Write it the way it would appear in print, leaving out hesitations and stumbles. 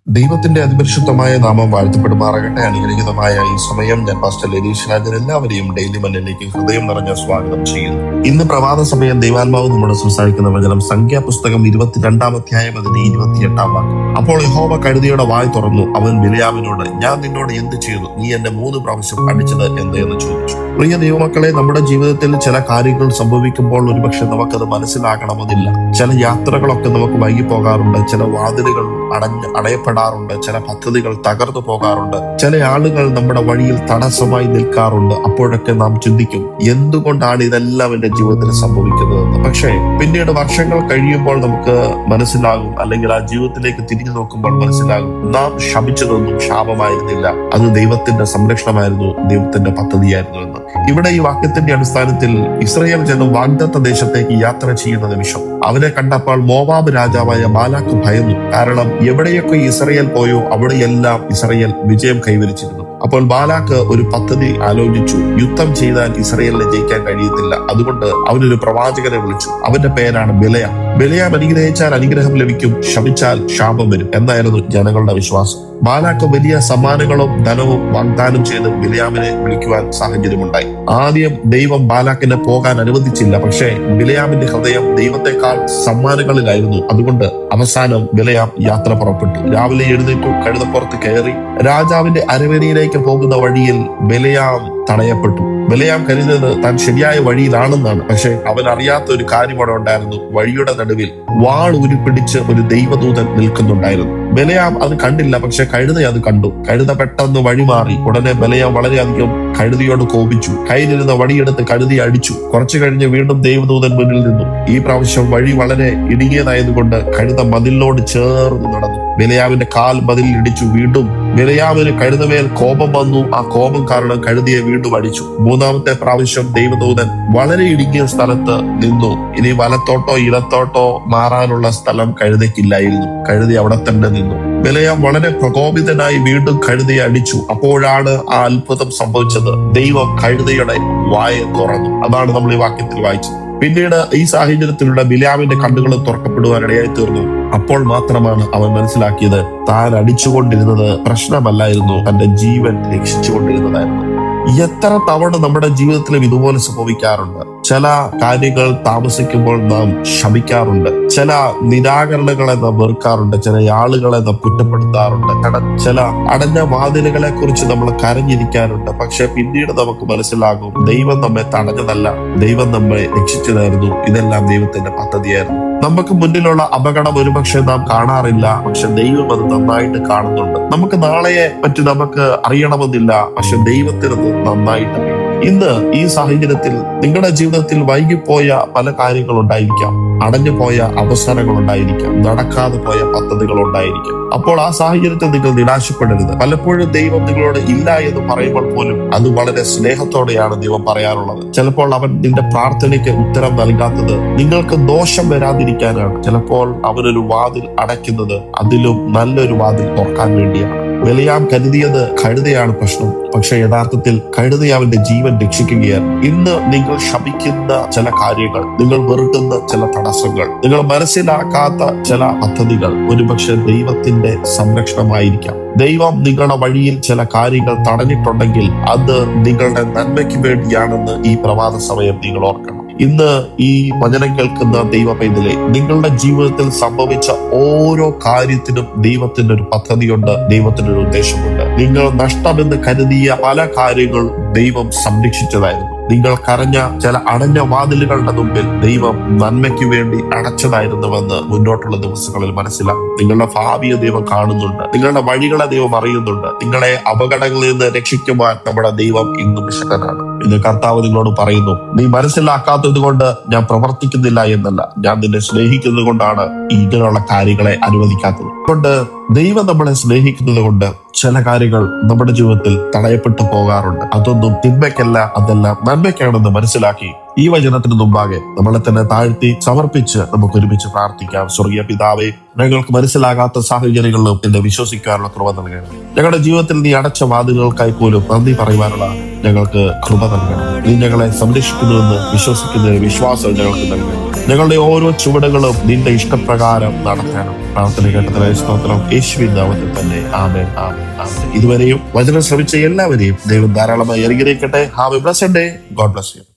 ദൈവത്തിന്റെ അതിപരിശുദ്ധമായ നാമം വാഴ്ത്തപ്പെടുമാറാകട്ടെ. അനുഗ്രഹീതമായ ഈ സമയം ഞാൻ പാസ്റ്റർ ലതീഷ് രാജൻ എല്ലാവരെയും ഡെയിലി മന്നിലേക്ക് ഹൃദയം നിറഞ്ഞ സ്വാഗതം ചെയ്യുന്നു. ഇന്ന് പ്രഭാത സമയം ദൈവാത്മാവ് നമ്മോട് സംസാരിക്കുന്ന വചനം സംഖ്യാപുസ്തകം 22-ാം അധ്യായം 28-ാം വാക്യം. അപ്പോൾ യഹോവ കഴുതയുടെ വായ് തുറന്നു. അവൻ ബിലെയാമിനോട്, ഞാൻ നിന്നോട് എന്ത് ചെയ്തു? നീ എന്നെ 3 പ്രാവശ്യം അടിച്ചത് എന്ന് ചോദിച്ചു. പ്രിയ ദൈവമക്കളെ, നമ്മുടെ ജീവിതത്തിൽ ചില കാര്യങ്ങൾ സംഭവിക്കുമ്പോൾ ഒരുപക്ഷെ നമുക്കത് മനസ്സിലാകണമെന്നില്ല. ചില യാത്രകളൊക്കെ നമുക്ക് വൈകി പോകാറുണ്ട്. ചില വാതിലുകൾ അടയപ്പെടാറുണ്ട്. ചില പദ്ധതികൾ തകർന്നു പോകാറുണ്ട്. ചില ആളുകൾ നമ്മുടെ വഴിയിൽ തടസ്സമായി നിൽക്കാറുണ്ട്. അപ്പോഴൊക്കെ നാം ചിന്തിക്കും, എന്തുകൊണ്ടാണ് ഇതെല്ലാം എന്റെ ജീവിതത്തിൽ സംഭവിക്കുന്നതെന്ന്. പക്ഷേ പിന്നീട് വർഷങ്ങൾ കഴിയുമ്പോൾ നമുക്ക് മനസ്സിലാകും, അല്ലെങ്കിൽ ആ ജീവിതത്തിലേക്ക് തിരിഞ്ഞു നോക്കുമ്പോൾ മനസ്സിലാകും, നാം ശപിച്ചതൊന്നും ശാപമായിരുന്നില്ല, അത് ദൈവത്തിന്റെ സംരക്ഷണമായിരുന്നു, ദൈവത്തിന്റെ പദ്ധതിയായിരുന്നു എന്ന്. ഇവിടെ ഈ വാക്യത്തിന്റെ അടിസ്ഥാനത്തിൽ ഇസ്രായേൽ ജനം വാഗ്ദത്ത ദേശത്തേക്ക് യാത്ര ചെയ്യുന്ന നിമിഷം അവനെ കണ്ടപ്പോൾ മോവാബ് രാജാവായ ബാലാക്ക് ഭയന്നു. കാരണം എവിടെയൊക്കെ ഇസ്രായേൽ പോയോ അവിടെയെല്ലാം ഇസ്രായേൽ വിജയം കൈവരിച്ചിരുന്നു. അപ്പോൾ ബാലാക്ക് ഒരു പദ്ധതി ആലോചിച്ചു. യുദ്ധം ചെയ്താൽ ഇസ്രായേലിനെ ജയിക്കാൻ കഴിയത്തില്ല. അതുകൊണ്ട് അവനൊരു പ്രവാചകനെ വിളിച്ചു. അവന്റെ പേരാണ് ബിലെയാം. ബിലെയാം അനുഗ്രഹിച്ചാൽ അനുഗ്രഹം ലഭിക്കും, ശപിച്ചാൽ ശാപം വരും എന്നായിരുന്നു ജനങ്ങളുടെ വിശ്വാസം. ബാലാക്ക് വലിയ സമ്മാനങ്ങളും ധനവും വാഗ്ദാനം ചെയ്ത് ബിലെയാമിനെ വിളിക്കുവാൻ സാഹചര്യമുണ്ടായി. ആദ്യം ദൈവം ബാലാക്കിനെ പോകാൻ അനുവദിച്ചില്ല. പക്ഷേ ബിലെയാമിന്റെ ഹൃദയം ദൈവത്തെക്കാൾ സമ്മാനങ്ങളിലായിരുന്നു. അതുകൊണ്ട് അവസാനം ബിലെയാം യാത്ര പുറപ്പെട്ടു. രാവിലെ എഴുന്നേറ്റു, കഴുതപ്പുറത്ത് കയറി. രാജാവിന്റെ അരമനയിലേക്ക് പോകുന്ന വഴിയിൽ ബിലെയാം തടയപ്പെട്ടു. ബിലെയാം കരുതുന്നത് താൻ ശരിയായ വഴിയിലാണെന്നാണ്. പക്ഷെ അവൻ അറിയാത്ത ഒരു കാര്യം അവിടെ ഉണ്ടായിരുന്നു. വഴിയുടെ നടുവിൽ വാൾ ഉരുപ്പിടിച്ച് ഒരു ദൈവദൂതൻ നിൽക്കുന്നുണ്ടായിരുന്നു. ബിലെയാം അത് കണ്ടില്ല, പക്ഷെ കഴുത അത് കണ്ടു. കഴുത പെട്ടെന്ന് വഴിമാറി. ഉടനെ ബിലെയാം വളരെയധികം കഴുതയോട് കോപിച്ചു. കയ്യിലിരുന്ന വടിയെടുത്ത് കഴുതയെ അടിച്ചു. കുറച്ചു കഴിഞ്ഞ് വീണ്ടും ദൈവദൂതൻ മുന്നിൽ നിന്നു. ഈ പ്രാവശ്യം വഴി വളരെ ഇടുങ്ങിയതായതുകൊണ്ട് കഴുത മതിലിനോട് ചേർന്ന് നടന്നു. ബിലെയാമിന്റെ കാൽ മതിലിൽ ഇടിച്ചു. വീണ്ടും ബിലെയാമിന് കഴുതമേൽ കോപം വന്നു. ആ കോപം കാരണം കഴുതയെ വീണ്ടും അടിച്ചു. 3-ാമത്തെ പ്രാവശ്യം ദൈവദൂതൻ വളരെ ഇടുങ്ങിയ സ്ഥലത്ത് നിന്നു. ഇനി വലത്തോട്ടോ ഇടത്തോട്ടോ മാറാനുള്ള സ്ഥലം കഴുതയ്ക്കില്ലായിരുന്നു. കഴുത അവിടെ തന്നെ നിന്നു. ബിലെയാം വളരെ പ്രകോപിതനായി വീണ്ടും കഴുതയെ അടിച്ചു. അപ്പോഴാണ് ആ അത്ഭുതം സംഭവിച്ചത്. ദൈവം കഴുതയുടെ വായ തുറന്നു. അതാണ് നമ്മൾ ഈ വാക്യത്തിൽ വായിച്ചത്. പിന്നീട് ഈ സാഹചര്യത്തിലൂടെ ബിലെയാമിന്റെ കണ്ണുകൾ തുറക്കപ്പെടുവാനിടയായി തീർന്നു. അപ്പോൾ മാത്രമാണ് അവൻ മനസ്സിലാക്കിയത്, താൻ അടിച്ചുകൊണ്ടിരുന്നത് പ്രശ്നമല്ലായിരുന്നു, തന്റെ ജീവൻ രക്ഷിച്ചുകൊണ്ടിരുന്നതായിരുന്നു. എത്ര തവണ നമ്മുടെ ജീവിതത്തിലും ഇതുപോലെ സംഭവിക്കാറുണ്ട്. ചില കാര്യങ്ങൾ താമസിക്കുമ്പോൾ നാം ശമിക്കാറുണ്ട്. ചില നിരാകരണങ്ങളെ നാം വെറുക്കാറുണ്ട്. ചില ആളുകളെ നാം കുറ്റപ്പെടുത്താറുണ്ട്. ചില അടഞ്ഞ വാതിലുകളെ കുറിച്ച് നമ്മൾ കരഞ്ഞിരിക്കാറുണ്ട്. പക്ഷെ പിന്നീട് നമുക്ക് മനസ്സിലാകും, ദൈവം നമ്മെ തടഞ്ഞതല്ല, ദൈവം നമ്മെ രക്ഷിച്ചതായിരുന്നു. ഇതെല്ലാം ദൈവത്തിന്റെ പദ്ധതിയായിരുന്നു. നമുക്ക് മുന്നിലുള്ള അപകടം ഒരുപക്ഷെ നാം കാണാറില്ല, പക്ഷെ ദൈവം അത് നന്നായിട്ട് കാണുന്നുണ്ട്. നമുക്ക് നാളെയെ പറ്റി നമുക്ക് അറിയണമെന്നില്ല, പക്ഷെ ദൈവത്തിനത് നന്നായിട്ട് അറിയാം. ഇന്ന് ഈ സാഹചര്യത്തിൽ നിങ്ങളുടെ ജീവിതത്തിൽ വൈകിപ്പോയ പല കാര്യങ്ങൾ ഉണ്ടായിരിക്കാം. അടഞ്ഞുപോയ അവസരങ്ങൾ ഉണ്ടായിരിക്കാം. നടക്കാതെ പോയ പദ്ധതികൾ ഉണ്ടായിരിക്കാം. അപ്പോൾ ആ സാഹചര്യത്തിൽ നിങ്ങൾ നിരാശപ്പെടരുത്. പലപ്പോഴും ദൈവം നിങ്ങളോട് ഇല്ല എന്ന് പറയുമ്പോൾ പോലും അത് വളരെ സ്നേഹത്തോടെയാണ് ദൈവം പറയാറുള്ളത്. ചിലപ്പോൾ അവൻ നിന്റെ പ്രാർത്ഥനയ്ക്ക് ഉത്തരം നൽകാത്തത് നിങ്ങൾക്ക് ദോഷം വരാതിരിക്കാനാണ്. ചിലപ്പോൾ അവനൊരു വാതിൽ അടയ്ക്കുന്നത് അതിലും നല്ലൊരു വാതിൽ തുറക്കാൻ വേണ്ടിയാണ്. ബിലെയാം കരുതിയത് കഴുതയാണ് പ്രശ്നം, പക്ഷെ യഥാർത്ഥത്തിൽ കഴുത അവന്റെ ജീവൻ രക്ഷിക്കുകയാണ്. ഇന്ന് നിങ്ങൾ ശപിക്കുന്ന ചില കാര്യങ്ങൾ, നിങ്ങൾ വെറുക്കുന്ന ചില തടസ്സങ്ങൾ, നിങ്ങൾ മനസ്സിലാക്കാത്ത ചില പദ്ധതികൾ ഒരുപക്ഷെ ദൈവത്തിന്റെ സംരക്ഷണമായിരിക്കാം. ദൈവം നിങ്ങളുടെ വഴിയിൽ ചില കാര്യങ്ങൾ തടഞ്ഞിട്ടുണ്ടെങ്കിൽ അത് നിങ്ങളുടെ നന്മയ്ക്ക് വേണ്ടിയാണെന്ന് ഈ പ്രഭാത സമയം നിങ്ങൾ ഓർക്കണം. ഇന്ന് ഈ വചനം കേൾക്കുന്ന ദൈവ പൈതലേ, നിങ്ങളുടെ ജീവിതത്തിൽ സംഭവിച്ച ഓരോ കാര്യത്തിനും ദൈവത്തിന്റെ ഒരു പദ്ധതിയുണ്ട്, ദൈവത്തിന്റെ ഒരു ഉദ്ദേശമുണ്ട്. നിങ്ങൾ നഷ്ടമെന്ന് കരുതിയ പല കാര്യങ്ങളും ദൈവം സംരക്ഷിച്ചതായിരുന്നു. നിങ്ങൾ കരഞ്ഞ ചില അടഞ്ഞ വാതിലുകളുടെ മുമ്പിൽ ദൈവം നന്മയ്ക്ക് വേണ്ടി അടച്ചതായിരുന്നുവെന്ന് മുന്നോട്ടുള്ള ദിവസങ്ങളിൽ മനസ്സിലാക്കും. നിങ്ങളുടെ ഭാവിയെ ദൈവം കാണുന്നുണ്ട്. നിങ്ങളുടെ വഴികളെ ദൈവം അറിയുന്നുണ്ട്. നിങ്ങളെ അപകടങ്ങളിൽ നിന്ന് രക്ഷിക്കുവാൻ നമ്മുടെ ദൈവം ഇന്നും ശക്തനാണ്. ഇന്ന് കർത്താവ് നിങ്ങളോട് പറയുന്നു, നീ മനസ്സിലാക്കാത്തത് കൊണ്ട് ഞാൻ പ്രവർത്തിക്കുന്നില്ല എന്നല്ല, ഞാൻ നിന്നെ സ്നേഹിക്കുന്നത് കൊണ്ടാണ് ഇങ്ങനെയുള്ള കാര്യങ്ങളെ അനുവദിക്കാത്തത്. അതുകൊണ്ട് ദൈവം നമ്മളെ സ്നേഹിക്കുന്നത് കൊണ്ട് ചില കാര്യങ്ങൾ നമ്മുടെ ജീവിതത്തിൽ തടയപ്പെട്ടു പോകാറുണ്ട്. അതൊന്നും തിന്മയ്ക്കല്ല, അതെല്ലാം നന്മയ്ക്കാണെന്ന് മനസ്സിലാക്കി ഈ വചനത്തിന് മുമ്പാകെ നമ്മളെ തന്നെ താഴ്ത്തി സമർപ്പിച്ച് നമുക്ക് ഒരുമിച്ച് പ്രാർത്ഥിക്കാം. സ്വർഗീയ പിതാവേ, ഞങ്ങൾക്ക് മനസ്സിലാകാത്ത സാഹചര്യങ്ങളിലും എന്നെ വിശ്വസിക്കാനുള്ള കൃപ നൽകണം. ഞങ്ങളുടെ ജീവിതത്തിൽ നീ അടച്ച വാതിലുകൾക്കായി പോലും നന്ദി പറയുവാനുള്ള ഞങ്ങൾക്ക് കൃപ നൽകണം. നീ ഞങ്ങളെ സംരക്ഷിക്കുന്നുവെന്ന് വിശ്വസിക്കുന്നതിന് വിശ്വാസം ഞങ്ങൾക്ക് നൽകണം. ഞങ്ങളുടെ ഓരോ ചുവടുകളും നിന്റെ ഇഷ്ടപ്രകാരം നടത്തണം. പ്രാർത്ഥന കേട്ടതിനായി സ്തോത്രം. യേശുവിൻ നാമത്തിൽ തന്നെ ആമേൻ, ആമേൻ, ആമേൻ. ഇതുവരെയും വചനം ശ്രമിച്ച എല്ലാവരെയും ദൈവം ധാരാളമായി അനുഗ്രഹിക്കട്ടെ. Have A blessed day. God bless you.